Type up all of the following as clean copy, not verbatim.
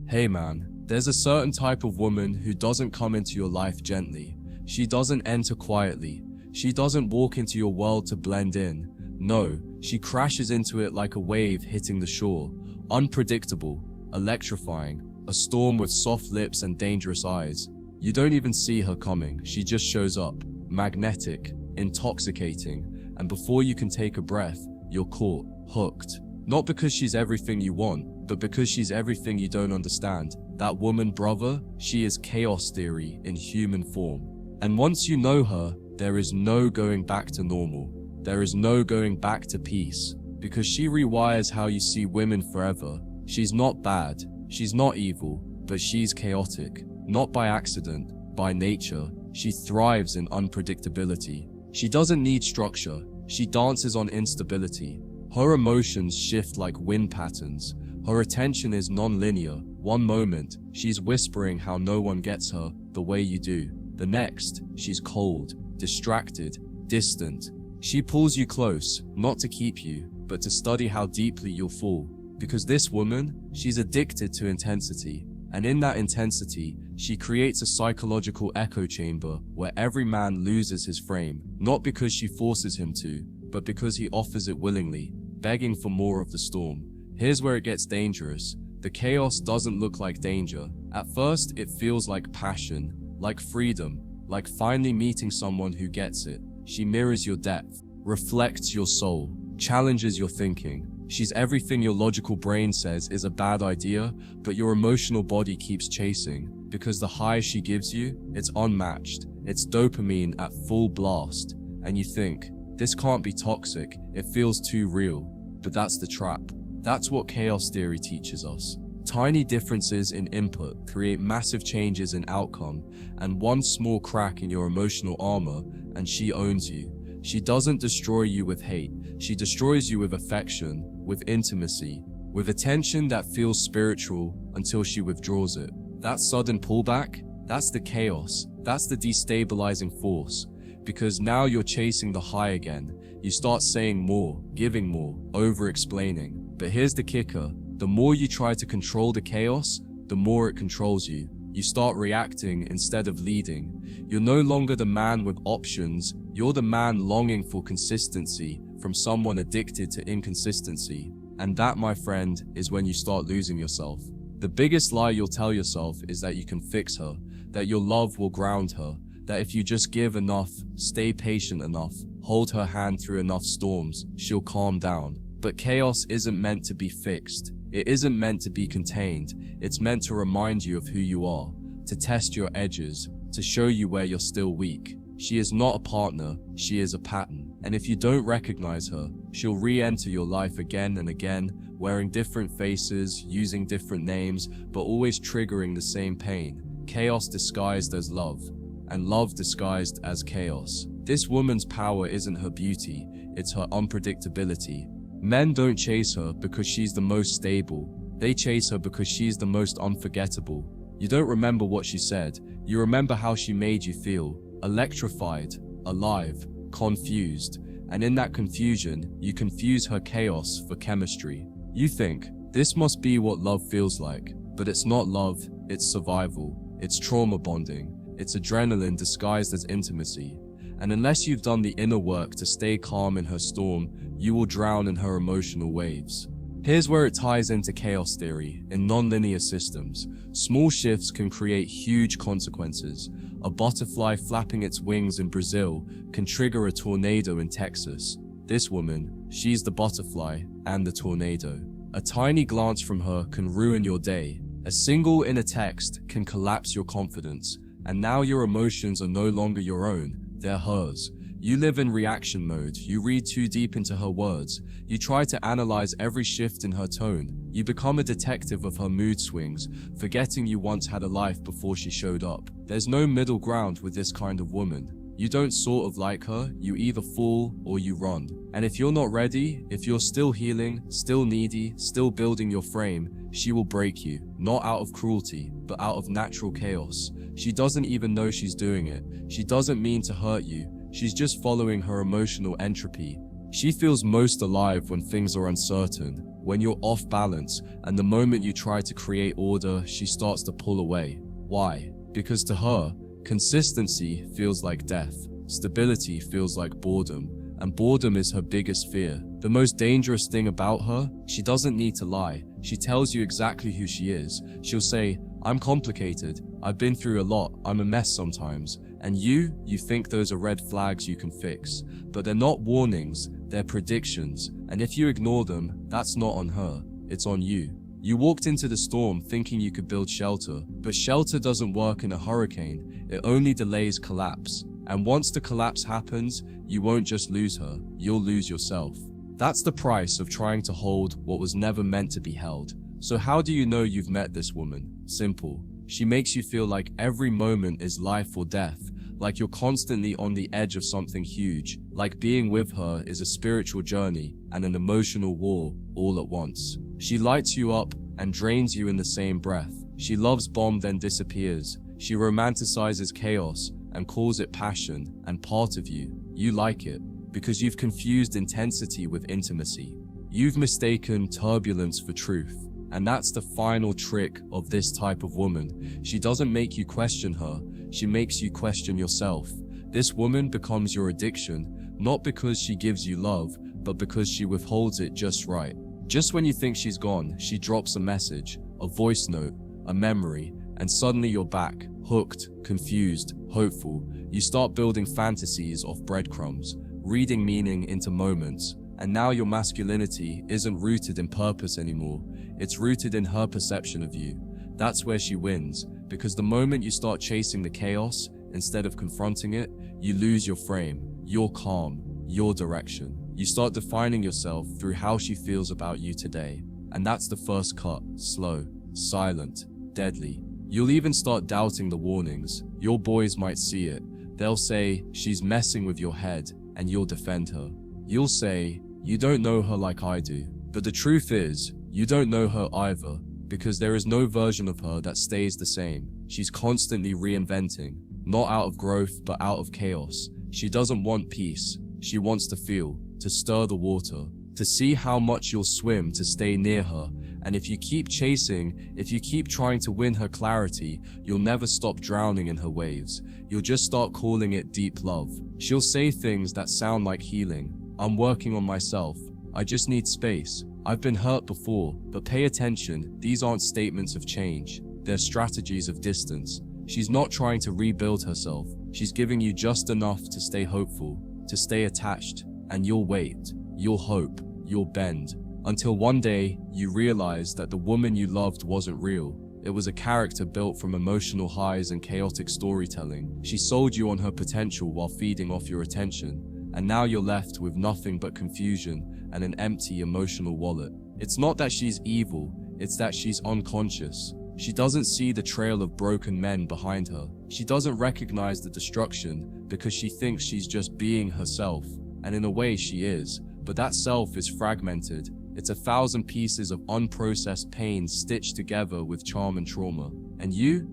Hey man, there's a certain type of woman who doesn't come into your life gently. She doesn't enter quietly. She doesn't walk into your world to blend in. No, she crashes into it like a wave hitting the shore. Unpredictable, electrifying, a storm with soft lips and dangerous eyes. You don't even see her coming. She just shows up, magnetic, intoxicating, and before you can take a breath, you're caught, hooked. Not because she's everything you want, but because she's everything you don't understand. That woman, brother, she is chaos theory in human form. And once you know her, there is no going back to normal. There is no going back to peace, because she rewires how you see women forever. She's not bad, she's not evil, but she's chaotic. Not by accident, by nature. She thrives in unpredictability. She doesn't need structure, she dances on instability. Her emotions shift like wind patterns. Her attention is non-linear. One moment, she's whispering how no one gets her the way you do. The next, she's cold, distracted, distant. She pulls you close, not to keep you, but to study how deeply you'll fall. Because this woman, she's addicted to intensity. And in that intensity, she creates a psychological echo chamber where every man loses his frame, not because she forces him to, but because he offers it willingly, begging for more of the storm. Here's where it gets dangerous. The chaos doesn't look like danger. At first, it feels like passion, like freedom, like finally meeting someone who gets it. She mirrors your depth, reflects your soul, challenges your thinking. She's everything your logical brain says is a bad idea, but your emotional body keeps chasing. Because the high she gives you, it's unmatched. It's dopamine at full blast. And you think, this can't be toxic, it feels too real. But that's the trap. That's what chaos theory teaches us. Tiny differences in input create massive changes in outcome, and one small crack in your emotional armor, and she owns you. She doesn't destroy you with hate, she destroys you with affection, with intimacy, with attention that feels spiritual until she withdraws it. That sudden pullback, that's the chaos, that's the destabilizing force. Because now you're chasing the high again. You start saying more, giving more, over-explaining. But here's the kicker. The more you try to control the chaos, the more it controls you. You start reacting instead of leading. You're no longer the man with options. You're the man longing for consistency from someone addicted to inconsistency. And that, my friend, is when you start losing yourself. The biggest lie you'll tell yourself is that you can fix her, that your love will ground her, that if you just give enough, stay patient enough, hold her hand through enough storms, she'll calm down. But chaos isn't meant to be fixed. It isn't meant to be contained. It's meant to remind you of who you are, to test your edges, to show you where you're still weak. She is not a partner, she is a pattern. And if you don't recognize her, she'll re-enter your life again and again, wearing different faces, using different names, but always triggering the same pain. Chaos disguised as love, and love disguised as chaos. This woman's power isn't her beauty, it's her unpredictability. Men don't chase her because she's the most stable. They chase her because she's the most unforgettable. You don't remember what she said, you remember how she made you feel. Electrified, alive, confused. And in that confusion, you confuse her chaos for chemistry. You think, this must be what love feels like. But it's not love, it's survival. It's trauma bonding. It's adrenaline disguised as intimacy. And unless you've done the inner work to stay calm in her storm, you will drown in her emotional waves. Here's where it ties into chaos theory. In nonlinear systems, small shifts can create huge consequences. A butterfly flapping its wings in Brazil can trigger a tornado in Texas. This woman, she's the butterfly and the tornado. A tiny glance from her can ruin your day. A single inner text can collapse your confidence. And now your emotions are no longer your own, they're hers. You live in reaction mode, you read too deep into her words, you try to analyze every shift in her tone, you become a detective of her mood swings, forgetting you once had a life before she showed up. There's no middle ground with this kind of woman. You don't sort of like her, you either fall or you run. And if you're not ready, if you're still healing, still needy, still building your frame, she will break you, not out of cruelty, but out of natural chaos. She doesn't even know she's doing it. She doesn't mean to hurt you. She's just following her emotional entropy. She feels most alive when things are uncertain, when you're off balance, and the moment you try to create order, she starts to pull away. Why? Because to her, consistency feels like death, stability feels like boredom, and boredom is her biggest fear. The most dangerous thing about her, she doesn't need to lie. She tells you exactly who she is. She'll say, "I'm complicated, I've been through a lot, I'm a mess sometimes." And you think those are red flags you can fix. But they're not warnings, they're predictions. And if you ignore them, that's not on her, it's on you. You walked into the storm thinking you could build shelter, but shelter doesn't work in a hurricane, it only delays collapse. And once the collapse happens, you won't just lose her, you'll lose yourself. That's the price of trying to hold what was never meant to be held. So how do you know you've met this woman? Simple. She makes you feel like every moment is life or death, like you're constantly on the edge of something huge, like being with her is a spiritual journey and an emotional war all at once. She lights you up and drains you in the same breath. She loves bomb then disappears. She romanticizes chaos and calls it passion, and part of you like it, because you've confused intensity with intimacy. You've mistaken turbulence for truth. And that's the final trick of this type of woman. She doesn't make you question her, she makes you question yourself. This woman becomes your addiction, not because she gives you love, but because she withholds it just right. Just when you think she's gone, she drops a message, a voice note, a memory, and suddenly you're back, hooked, confused, hopeful. You start building fantasies off breadcrumbs, reading meaning into moments, and now your masculinity isn't rooted in purpose anymore. It's rooted in her perception of you. That's where she wins, because the moment you start chasing the chaos, instead of confronting it, you lose your frame, your calm, your direction. You start defining yourself through how she feels about you today. And that's the first cut, slow, silent, deadly. You'll even start doubting the warnings. Your boys might see it. They'll say, "She's messing with your head," and you'll defend her. You'll say, "You don't know her like I do." But the truth is, you don't know her either, because there is no version of her that stays the same. She's constantly reinventing, not out of growth, but out of chaos. She doesn't want peace. She wants to feel, to stir the water, to see how much you'll swim to stay near her. And if you keep chasing, if you keep trying to win her clarity, you'll never stop drowning in her waves. You'll just start calling it deep love. She'll say things that sound like healing. "I'm working on myself. I just need space. I've been hurt before." But pay attention, these aren't statements of change. They're strategies of distance. She's not trying to rebuild herself. She's giving you just enough to stay hopeful, to stay attached. And you'll wait, you'll hope, you'll bend, until one day you realize that the woman you loved wasn't real. It was a character built from emotional highs and chaotic storytelling. She sold you on her potential while feeding off your attention. And now you're left with nothing but confusion and an empty emotional wallet. It's not that she's evil, it's that she's unconscious. She doesn't see the trail of broken men behind her. She doesn't recognize the destruction because she thinks she's just being herself. And in a way she is, but that self is fragmented. It's 1,000 pieces of unprocessed pain stitched together with charm and trauma. And you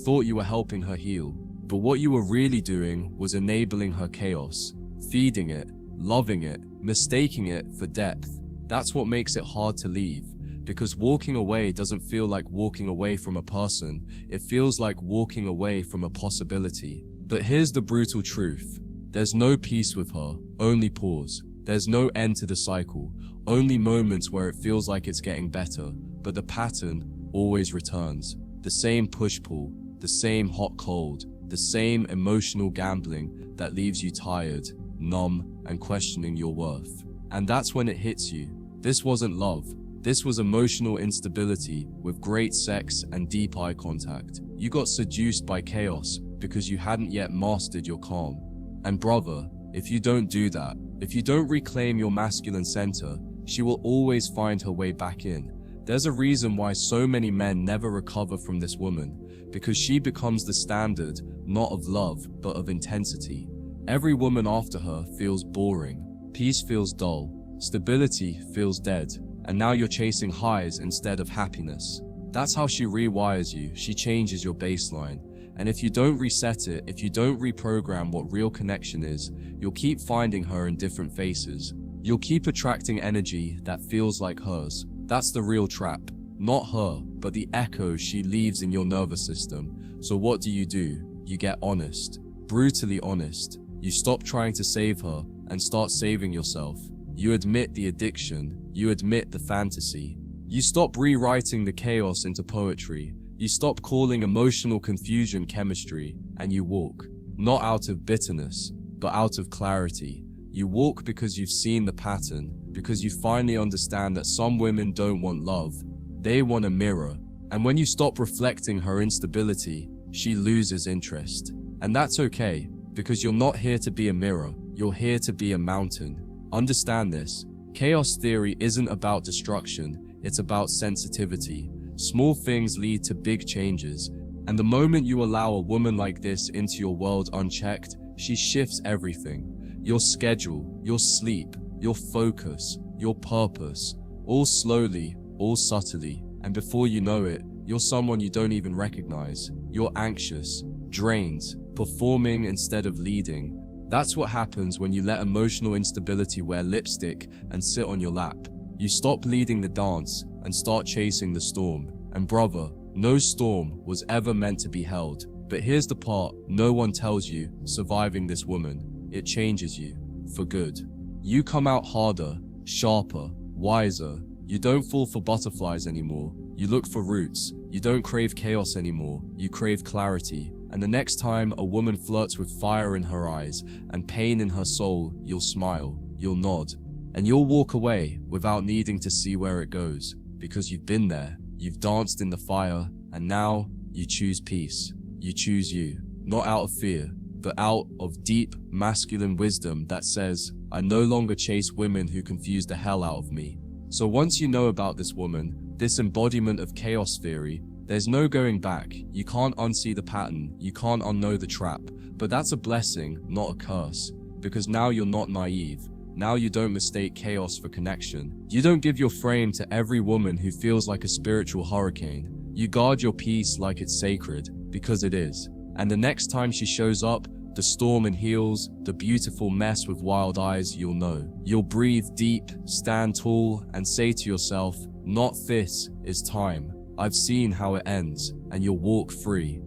thought you were helping her heal. But what you were really doing was enabling her chaos. Feeding it, loving it, mistaking it for depth. That's what makes it hard to leave, because walking away doesn't feel like walking away from a person, it feels like walking away from a possibility. But here's the brutal truth. There's no peace with her, only pause. There's no end to the cycle, only moments where it feels like it's getting better, but the pattern always returns. The same push-pull, the same hot-cold, the same emotional gambling that leaves you tired, numb, and questioning your worth. And that's when it hits you. This wasn't love. This was emotional instability with great sex and deep eye contact. You got seduced by chaos because you hadn't yet mastered your calm. And brother, if you don't do that, if you don't reclaim your masculine center, she will always find her way back in. There's a reason why so many men never recover from this woman, because she becomes the standard, not of love, but of intensity. Every woman after her feels boring, peace feels dull, stability feels dead, and now you're chasing highs instead of happiness. That's how she rewires you, she changes your baseline. And if you don't reset it, if you don't reprogram what real connection is, you'll keep finding her in different faces. You'll keep attracting energy that feels like hers. That's the real trap. Not her, but the echoes she leaves in your nervous system. So what do? You get honest. Brutally honest. You stop trying to save her and start saving yourself. You admit the addiction. You admit the fantasy. You stop rewriting the chaos into poetry. You stop calling emotional confusion chemistry, and you walk. Not out of bitterness, but out of clarity. You walk because you've seen the pattern, because you finally understand that some women don't want love. They want a mirror. And when you stop reflecting her instability, she loses interest. And that's okay, because you're not here to be a mirror. You're here to be a mountain. Understand this. Chaos theory isn't about destruction. It's about sensitivity. Small things lead to big changes. And the moment you allow a woman like this into your world unchecked, she shifts everything. Your schedule, your sleep, your focus, your purpose, all slowly, all subtly, and before you know it, you're someone you don't even recognize. You're anxious, drained, performing instead of leading. That's what happens when you let emotional instability wear lipstick and sit on your lap. You stop leading the dance and start chasing the storm. And brother, no storm was ever meant to be held. But here's the part no one tells you: surviving this woman, it changes you for good. You come out harder, sharper, wiser. You don't fall for butterflies anymore. You look for roots. You don't crave chaos anymore. You crave clarity. And the next time a woman flirts with fire in her eyes and pain in her soul, you'll smile, you'll nod, and you'll walk away without needing to see where it goes, because you've been there, you've danced in the fire, and now you choose peace. You choose you, not out of fear, but out of deep masculine wisdom that says, I no longer chase women who confuse the hell out of me. So once you know about this woman, this embodiment of chaos theory, there's no going back. You can't unsee the pattern, you can't unknow the trap, but that's a blessing, not a curse, because now you're not naive. Now you don't mistake chaos for connection. You don't give your frame to every woman who feels like a spiritual hurricane. You guard your peace like it's sacred, because it is. And the next time she shows up, the storm in heels, the beautiful mess with wild eyes, you'll know. You'll breathe deep, stand tall, and say to yourself, not this is time. I've seen how it ends, and you'll walk free.